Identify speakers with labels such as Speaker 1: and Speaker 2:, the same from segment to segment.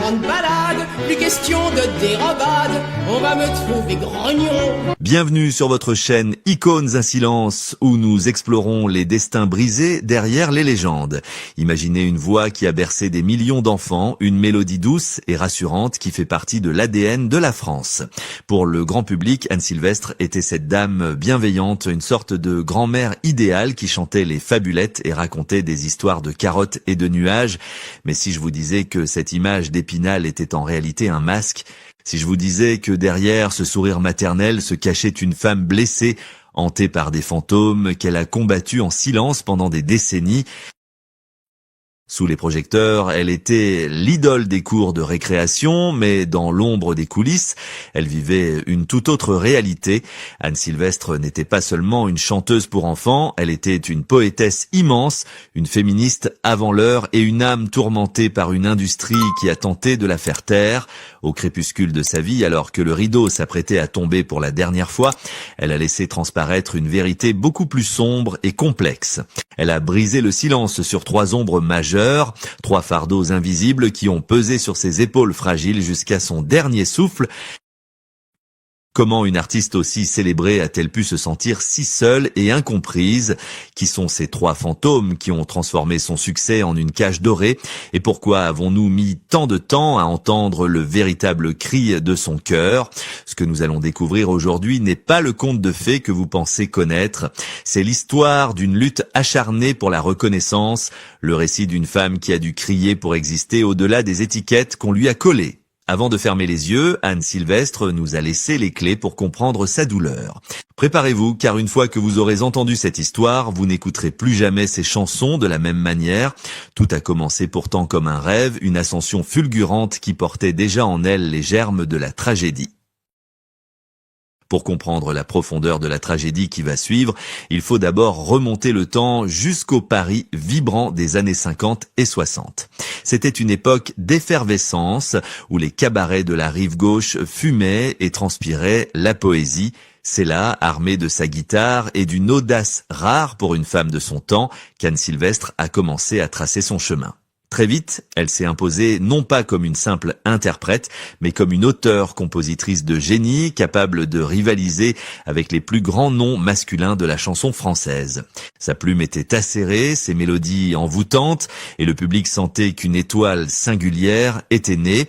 Speaker 1: grande balade, plus question de dérobade, on va me trouver grognon.
Speaker 2: Bienvenue sur votre chaîne Icônes à silence, où nous explorons les destins brisés derrière les légendes. Imaginez une voix qui a bercé des millions d'enfants, une mélodie douce et rassurante qui fait partie de l'ADN de la France. Pour le grand public, Anne Sylvestre était cette dame bienveillante, une sorte de grand-mère idéale qui chantait les fabulettes et racontait des histoires de carottes et de nuages. Mais si je vous disais que cette image d'Épinal était en réalité un masque, si je vous disais que derrière ce sourire maternel se cachait une femme blessée, hantée par des fantômes qu'elle a combattus en silence pendant des décennies. Sous les projecteurs, elle était l'idole des cours de récréation, mais dans l'ombre des coulisses, elle vivait une toute autre réalité. Anne Sylvestre n'était pas seulement une chanteuse pour enfants, elle était une poétesse immense, une féministe avant l'heure et une âme tourmentée par une industrie qui a tenté de la faire taire. Au crépuscule de sa vie, alors que le rideau s'apprêtait à tomber pour la dernière fois, elle a laissé transparaître une vérité beaucoup plus sombre et complexe. Elle a brisé le silence sur trois ombres majeures, trois fardeaux invisibles qui ont pesé sur ses épaules fragiles jusqu'à son dernier souffle. Comment une artiste aussi célébrée a-t-elle pu se sentir si seule et incomprise? Qui sont ces trois fantômes qui ont transformé son succès en une cage dorée? Et pourquoi avons-nous mis tant de temps à entendre le véritable cri de son cœur? Ce que nous allons découvrir aujourd'hui n'est pas le conte de fées que vous pensez connaître. C'est l'histoire d'une lutte acharnée pour la reconnaissance, le récit d'une femme qui a dû crier pour exister au-delà des étiquettes qu'on lui a collées. Avant de fermer les yeux, Anne Sylvestre nous a laissé les clés pour comprendre sa douleur. Préparez-vous, car une fois que vous aurez entendu cette histoire, vous n'écouterez plus jamais ces chansons de la même manière. Tout a commencé pourtant comme un rêve, une ascension fulgurante qui portait déjà en elle les germes de la tragédie. Pour comprendre la profondeur de la tragédie qui va suivre, il faut d'abord remonter le temps jusqu'au Paris vibrant des années 50 et 60. C'était une époque d'effervescence où les cabarets de la rive gauche fumaient et transpiraient la poésie. C'est là, armée de sa guitare et d'une audace rare pour une femme de son temps, qu'Anne Sylvestre a commencé à tracer son chemin. Très vite, elle s'est imposée non pas comme une simple interprète, mais comme une auteure-compositrice de génie capable de rivaliser avec les plus grands noms masculins de la chanson française. Sa plume était acérée, ses mélodies envoûtantes, et le public sentait qu'une étoile singulière était née.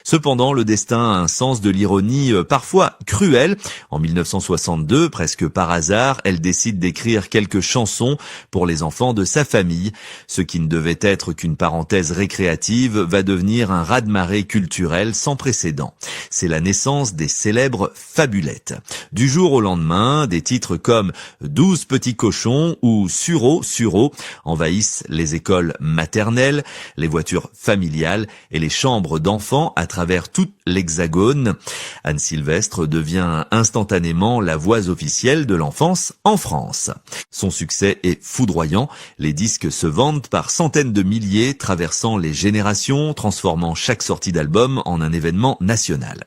Speaker 2: Cependant, le destin a un sens de l'ironie parfois cruel. En 1962, presque par hasard, elle décide d'écrire quelques chansons pour les enfants de sa famille. Ce qui ne devait être qu'une parenthèse récréative va devenir un raz-de-marée culturel sans précédent. C'est la naissance des célèbres fabulettes. Du jour au lendemain, des titres comme « 12 petits cochons » ou « Sureau, Sureau » envahissent les écoles maternelles, les voitures familiales et les chambres d'enfants à travers tout l'Hexagone. Anne Sylvestre devient instantanément la voix officielle de l'enfance en France. Son succès est foudroyant, les disques se vendent par centaines de milliers, traversant les générations, transformant chaque sortie d'album en un événement national.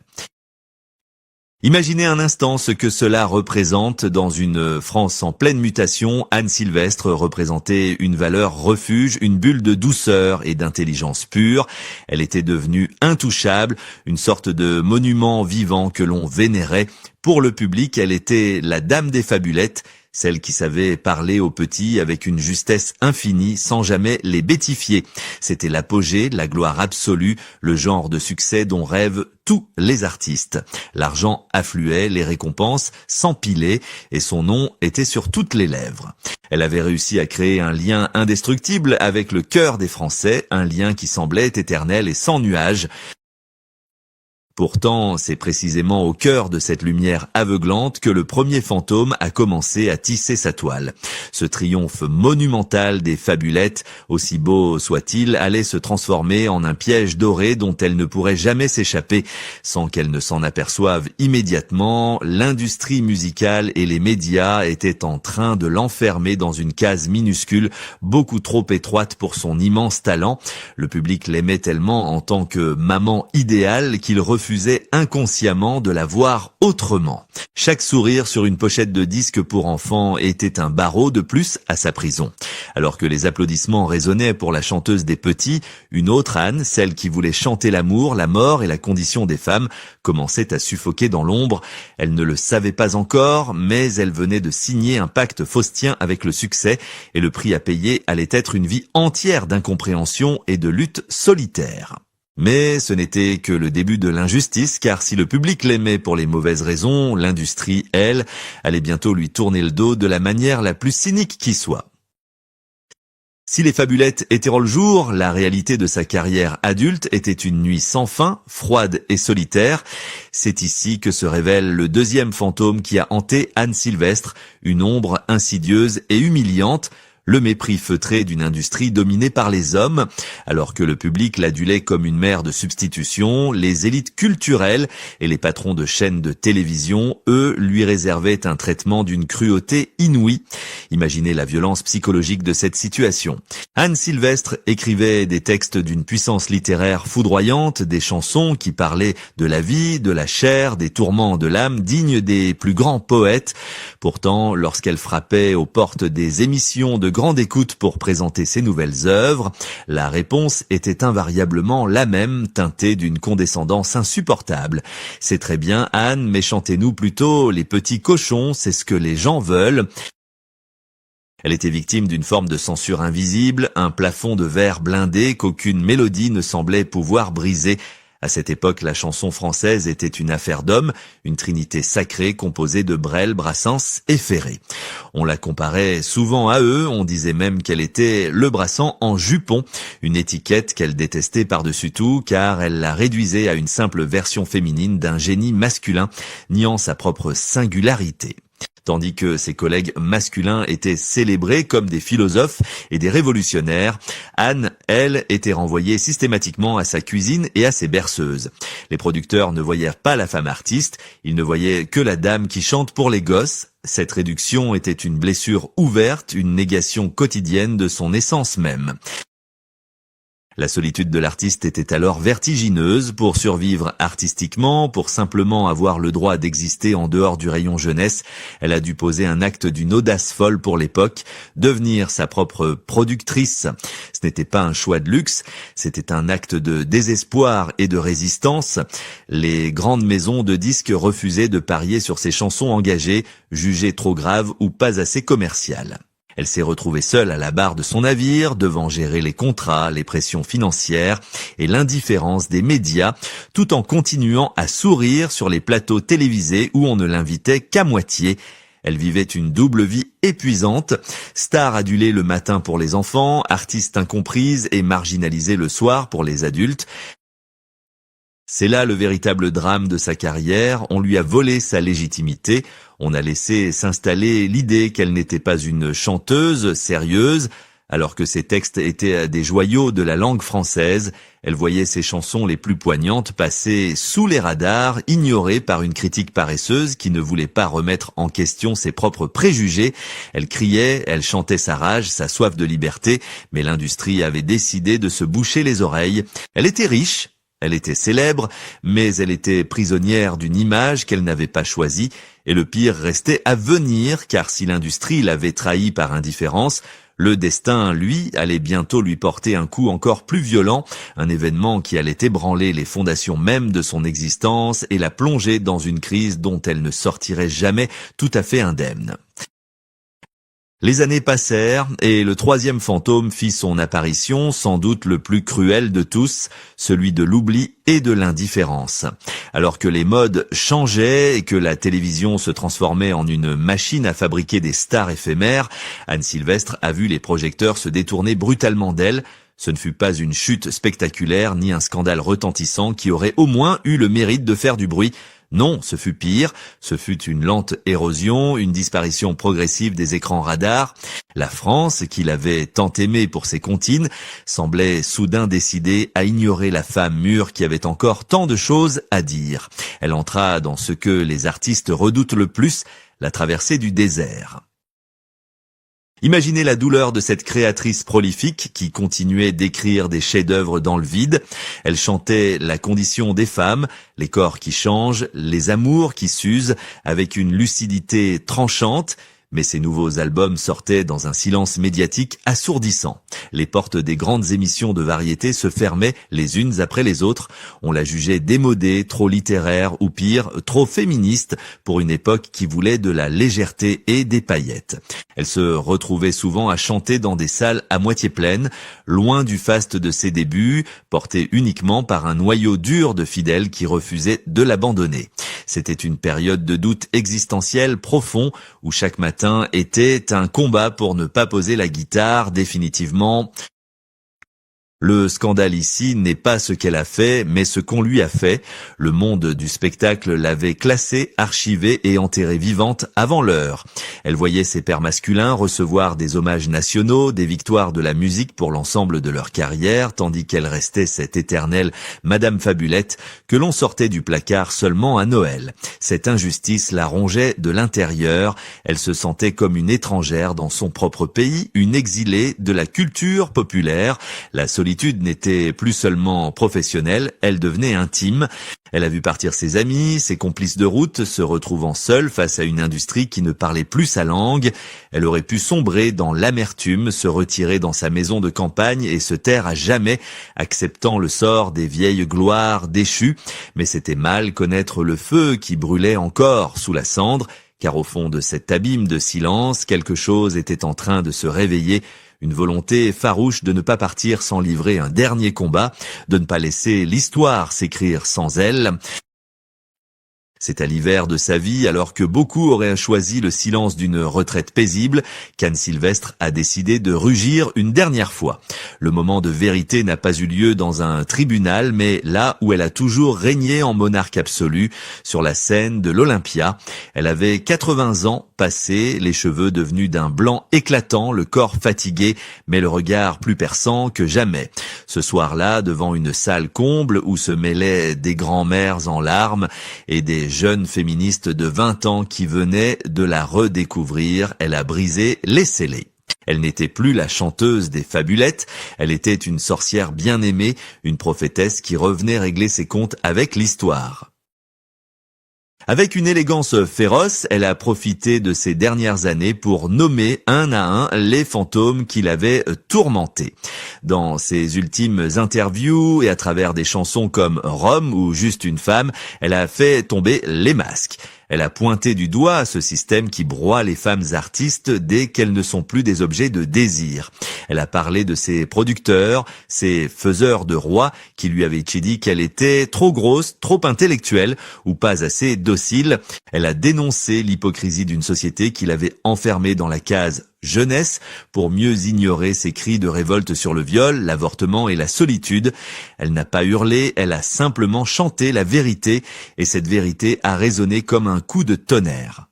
Speaker 2: Imaginez un instant ce que cela représente dans une France en pleine mutation. Anne Sylvestre représentait une valeur refuge, une bulle de douceur et d'intelligence pure. Elle était devenue intouchable, une sorte de monument vivant que l'on vénérait. Pour le public, elle était la dame des fabulettes, celle qui savait parler aux petits avec une justesse infinie sans jamais les bêtifier. C'était l'apogée, la gloire absolue, le genre de succès dont rêvent tous les artistes. L'argent affluait, les récompenses s'empilaient et son nom était sur toutes les lèvres. Elle avait réussi à créer un lien indestructible avec le cœur des Français, un lien qui semblait éternel et sans nuages. Pourtant, c'est précisément au cœur de cette lumière aveuglante que le premier fantôme a commencé à tisser sa toile. Ce triomphe monumental des fabulettes, aussi beau soit-il, allait se transformer en un piège doré dont elle ne pourrait jamais s'échapper. Sans qu'elle ne s'en aperçoive immédiatement, l'industrie musicale et les médias étaient en train de l'enfermer dans une case minuscule, beaucoup trop étroite pour son immense talent. Le public l'aimait tellement en tant que maman idéale qu'il refusait refusait inconsciemment de la voir autrement. Chaque sourire sur une pochette de disque pour enfants était un barreau de plus à sa prison. Alors que les applaudissements résonnaient pour la chanteuse des petits, une autre Anne, celle qui voulait chanter l'amour, la mort et la condition des femmes, commençait à suffoquer dans l'ombre. Elle ne le savait pas encore, mais elle venait de signer un pacte faustien avec le succès, et le prix à payer allait être une vie entière d'incompréhension et de lutte solitaire. Mais ce n'était que le début de l'injustice, car si le public l'aimait pour les mauvaises raisons, l'industrie, elle, allait bientôt lui tourner le dos de la manière la plus cynique qui soit. Si les fabulettes étaient le jour, la réalité de sa carrière adulte était une nuit sans fin, froide et solitaire. C'est ici que se révèle le deuxième fantôme qui a hanté Anne Sylvestre, une ombre insidieuse et humiliante, le mépris feutré d'une industrie dominée par les hommes. Alors que le public l'adulait comme une mère de substitution, les élites culturelles et les patrons de chaînes de télévision, eux, lui réservaient un traitement d'une cruauté inouïe. Imaginez la violence psychologique de cette situation. Anne Sylvestre écrivait des textes d'une puissance littéraire foudroyante, des chansons qui parlaient de la vie, de la chair, des tourments de l'âme, dignes des plus grands poètes. Pourtant, lorsqu'elle frappait aux portes des émissions de grande écoute pour présenter ses nouvelles œuvres, la réponse était invariablement la même, teintée d'une condescendance insupportable. C'est très bien, Anne, mais chantez-nous plutôt les petits cochons, c'est ce que les gens veulent. Elle était victime d'une forme de censure invisible, un plafond de verre blindé qu'aucune mélodie ne semblait pouvoir briser. À cette époque, la chanson française était une affaire d'hommes, une trinité sacrée composée de Brel, Brassens et Ferré. On la comparait souvent à eux, on disait même qu'elle était le Brassens en jupon, une étiquette qu'elle détestait par-dessus tout car elle la réduisait à une simple version féminine d'un génie masculin, niant sa propre singularité. Tandis que ses collègues masculins étaient célébrés comme des philosophes et des révolutionnaires, Anne, elle, était renvoyée systématiquement à sa cuisine et à ses berceuses. Les producteurs ne voyaient pas la femme artiste, ils ne voyaient que la dame qui chante pour les gosses. Cette réduction était une blessure ouverte, une négation quotidienne de son essence même. La solitude de l'artiste était alors vertigineuse. Pour survivre artistiquement, pour simplement avoir le droit d'exister en dehors du rayon jeunesse, elle a dû poser un acte d'une audace folle pour l'époque, devenir sa propre productrice. Ce n'était pas un choix de luxe, c'était un acte de désespoir et de résistance. Les grandes maisons de disques refusaient de parier sur ses chansons engagées, jugées trop graves ou pas assez commerciales. Elle s'est retrouvée seule à la barre de son navire, devant gérer les contrats, les pressions financières et l'indifférence des médias, tout en continuant à sourire sur les plateaux télévisés où on ne l'invitait qu'à moitié. Elle vivait une double vie épuisante, star adulée le matin pour les enfants, artiste incomprise et marginalisée le soir pour les adultes. C'est là le véritable drame de sa carrière, on lui a volé sa légitimité, on a laissé s'installer l'idée qu'elle n'était pas une chanteuse sérieuse, alors que ses textes étaient des joyaux de la langue française. Elle voyait ses chansons les plus poignantes passer sous les radars, ignorées par une critique paresseuse qui ne voulait pas remettre en question ses propres préjugés. Elle criait, elle chantait sa rage, sa soif de liberté, mais l'industrie avait décidé de se boucher les oreilles. Elle était riche. Elle était célèbre, mais elle était prisonnière d'une image qu'elle n'avait pas choisie, et le pire restait à venir, car si l'industrie l'avait trahie par indifférence, le destin, lui, allait bientôt lui porter un coup encore plus violent, un événement qui allait ébranler les fondations mêmes de son existence et la plonger dans une crise dont elle ne sortirait jamais tout à fait indemne. Les années passèrent et le troisième fantôme fit son apparition, sans doute le plus cruel de tous, celui de l'oubli et de l'indifférence. Alors que les modes changeaient et que la télévision se transformait en une machine à fabriquer des stars éphémères, Anne Sylvestre a vu les projecteurs se détourner brutalement d'elle. Ce ne fut pas une chute spectaculaire ni un scandale retentissant qui aurait au moins eu le mérite de faire du bruit. Non, ce fut pire, ce fut une lente érosion, une disparition progressive des écrans radars. La France, qui l'avait tant aimée pour ses comptines, semblait soudain décidée à ignorer la femme mûre qui avait encore tant de choses à dire. Elle entra dans ce que les artistes redoutent le plus, la traversée du désert. Imaginez la douleur de cette créatrice prolifique qui continuait d'écrire des chefs-d'œuvre dans le vide. Elle chantait la condition des femmes, les corps qui changent, les amours qui s'usent, avec une lucidité tranchante. Mais ces nouveaux albums sortaient dans un silence médiatique assourdissant. Les portes des grandes émissions de variété se fermaient les unes après les autres. On la jugeait démodée, trop littéraire ou pire, trop féministe pour une époque qui voulait de la légèreté et des paillettes. Elle se retrouvait souvent à chanter dans des salles à moitié pleines, loin du faste de ses débuts, portée uniquement par un noyau dur de fidèles qui refusaient de l'abandonner. C'était une période de doute existentiel profond où chaque matin était un combat pour ne pas poser la guitare définitivement. Le scandale ici n'est pas ce qu'elle a fait, mais ce qu'on lui a fait. Le monde du spectacle l'avait classée, archivée et enterrée vivante avant l'heure. Elle voyait ses pairs masculins recevoir des hommages nationaux, des victoires de la musique pour l'ensemble de leur carrière, tandis qu'elle restait cette éternelle Madame Fabulette que l'on sortait du placard seulement à Noël. Cette injustice la rongeait de l'intérieur. Elle se sentait comme une étrangère dans son propre pays, une exilée de la culture populaire. La solitude n'était plus seulement professionnelle, elle devenait intime. Elle a vu partir ses amis, ses complices de route, se retrouvant seule face à une industrie qui ne parlait plus sa langue. Elle aurait pu sombrer dans l'amertume, se retirer dans sa maison de campagne et se taire à jamais, acceptant le sort des vieilles gloires déchues. Mais c'était mal connaître le feu qui brûlait encore sous la cendre, car au fond de cet abîme de silence, quelque chose était en train de se réveiller. Une volonté farouche de ne pas partir sans livrer un dernier combat, de ne pas laisser l'histoire s'écrire sans elle. C'est à l'hiver de sa vie, alors que beaucoup auraient choisi le silence d'une retraite paisible, qu'Anne Sylvestre a décidé de rugir une dernière fois. Le moment de vérité n'a pas eu lieu dans un tribunal, mais là où elle a toujours régné en monarque absolu, sur la scène de l'Olympia. Elle avait 80 ans passés, les cheveux devenus d'un blanc éclatant, le corps fatigué, mais le regard plus perçant que jamais. Ce soir-là, devant une salle comble où se mêlaient des grands-mères en larmes et des jeunes féministes de 20 ans qui venaient de la redécouvrir, elle a brisé les scellés. Elle n'était plus la chanteuse des fabulettes, elle était une sorcière bien aimée, une prophétesse qui revenait régler ses comptes avec l'histoire. Avec une élégance féroce, elle a profité de ces dernières années pour nommer un à un les fantômes qui l'avaient tourmenté. Dans ses ultimes interviews et à travers des chansons comme Rome ou Juste une femme, elle a fait tomber les masques. Elle a pointé du doigt ce système qui broie les femmes artistes dès qu'elles ne sont plus des objets de désir. Elle a parlé de ses producteurs, ses faiseurs de rois, qui lui avaient dit qu'elle était trop grosse, trop intellectuelle ou pas assez docile. Elle a dénoncé l'hypocrisie d'une société qui l'avait enfermée dans la case jeunesse pour mieux ignorer ses cris de révolte sur le viol, l'avortement et la solitude. Elle n'a pas hurlé, elle a simplement chanté la vérité et cette vérité a résonné comme un coup de tonnerre.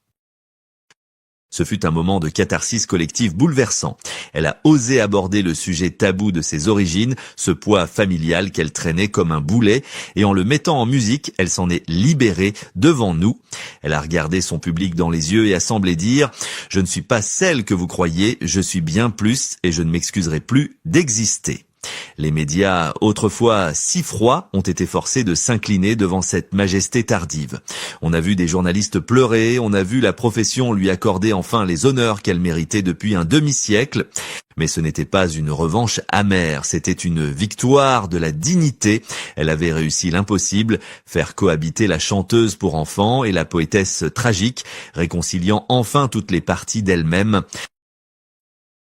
Speaker 2: Ce fut un moment de catharsis collective bouleversant. Elle a osé aborder le sujet tabou de ses origines, ce poids familial qu'elle traînait comme un boulet, et en le mettant en musique, elle s'en est libérée devant nous. Elle a regardé son public dans les yeux et a semblé dire « Je ne suis pas celle que vous croyez, je suis bien plus et je ne m'excuserai plus d'exister ». Les médias, autrefois si froids, ont été forcés de s'incliner devant cette majesté tardive. On a vu des journalistes pleurer, on a vu la profession lui accorder enfin les honneurs qu'elle méritait depuis un demi-siècle. Mais ce n'était pas une revanche amère, c'était une victoire de la dignité. Elle avait réussi l'impossible, faire cohabiter la chanteuse pour enfants et la poétesse tragique, réconciliant enfin toutes les parties d'elle-même.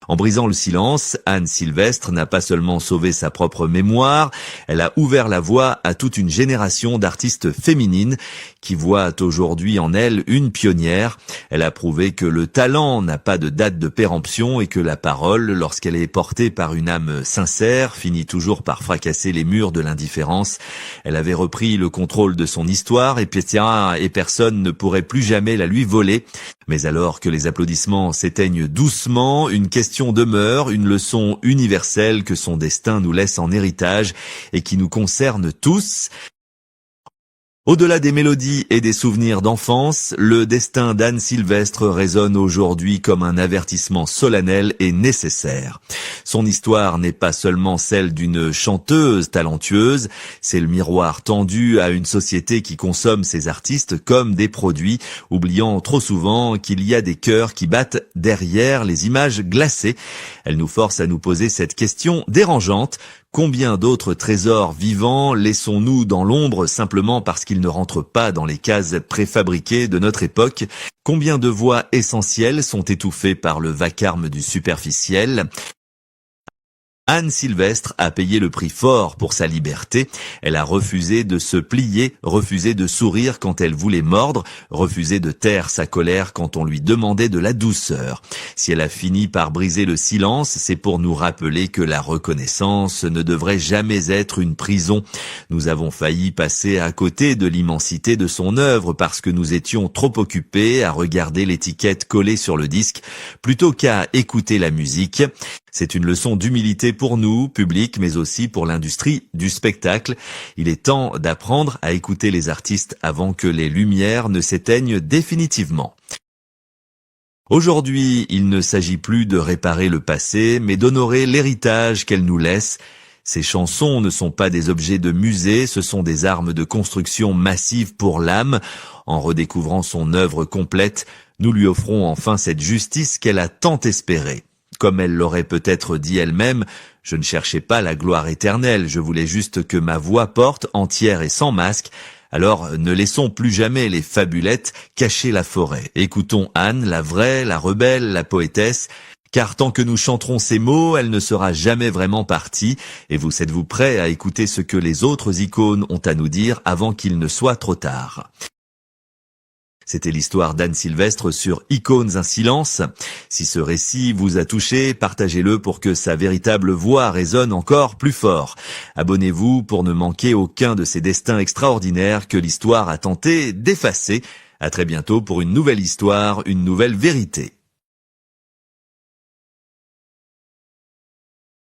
Speaker 2: En brisant le silence, Anne Sylvestre n'a pas seulement sauvé sa propre mémoire, elle a ouvert la voie à toute une génération d'artistes féminines qui voient aujourd'hui en elle une pionnière. Elle a prouvé que le talent n'a pas de date de péremption et que la parole, lorsqu'elle est portée par une âme sincère, finit toujours par fracasser les murs de l'indifférence. Elle avait repris le contrôle de son histoire et personne ne pourrait plus jamais la lui voler. Mais alors que les applaudissements s'éteignent doucement, une question demeure, une leçon universelle que son destin nous laisse en héritage et qui nous concerne tous. Au-delà des mélodies et des souvenirs d'enfance, le destin d'Anne Sylvestre résonne aujourd'hui comme un avertissement solennel et nécessaire. Son histoire n'est pas seulement celle d'une chanteuse talentueuse, c'est le miroir tendu à une société qui consomme ses artistes comme des produits, oubliant trop souvent qu'il y a des cœurs qui battent derrière les images glacées. Elle nous force à nous poser cette question dérangeante. Combien d'autres trésors vivants laissons-nous dans l'ombre simplement parce qu'ils ne rentrent pas dans les cases préfabriquées de notre époque? Combien de voix essentielles sont étouffées par le vacarme du superficiel? Anne Sylvestre a payé le prix fort pour sa liberté. Elle a refusé de se plier, refusé de sourire quand elle voulait mordre, refusé de taire sa colère quand on lui demandait de la douceur. Si elle a fini par briser le silence, c'est pour nous rappeler que la reconnaissance ne devrait jamais être une prison. Nous avons failli passer à côté de l'immensité de son œuvre parce que nous étions trop occupés à regarder l'étiquette collée sur le disque plutôt qu'à écouter la musique. C'est une leçon d'humilité pour nous, public, mais aussi pour l'industrie du spectacle. Il est temps d'apprendre à écouter les artistes avant que les lumières ne s'éteignent définitivement. Aujourd'hui, il ne s'agit plus de réparer le passé, mais d'honorer l'héritage qu'elle nous laisse. Ces chansons ne sont pas des objets de musée, ce sont des armes de construction massive pour l'âme. En redécouvrant son œuvre complète, nous lui offrons enfin cette justice qu'elle a tant espérée. Comme elle l'aurait peut-être dit elle-même, je ne cherchais pas la gloire éternelle, je voulais juste que ma voix porte, entière et sans masque. Alors ne laissons plus jamais les fabulettes cacher la forêt. Écoutons Anne, la vraie, la rebelle, la poétesse, car tant que nous chanterons ces mots, elle ne sera jamais vraiment partie. Et vous êtes-vous prêts à écouter ce que les autres icônes ont à nous dire avant qu'il ne soit trop tard? C'était l'histoire d'Anne Sylvestre sur Icônes un silence. Si ce récit vous a touché, partagez-le pour que sa véritable voix résonne encore plus fort. Abonnez-vous pour ne manquer aucun de ces destins extraordinaires que l'histoire a tenté d'effacer. À très bientôt pour une nouvelle histoire, une nouvelle vérité.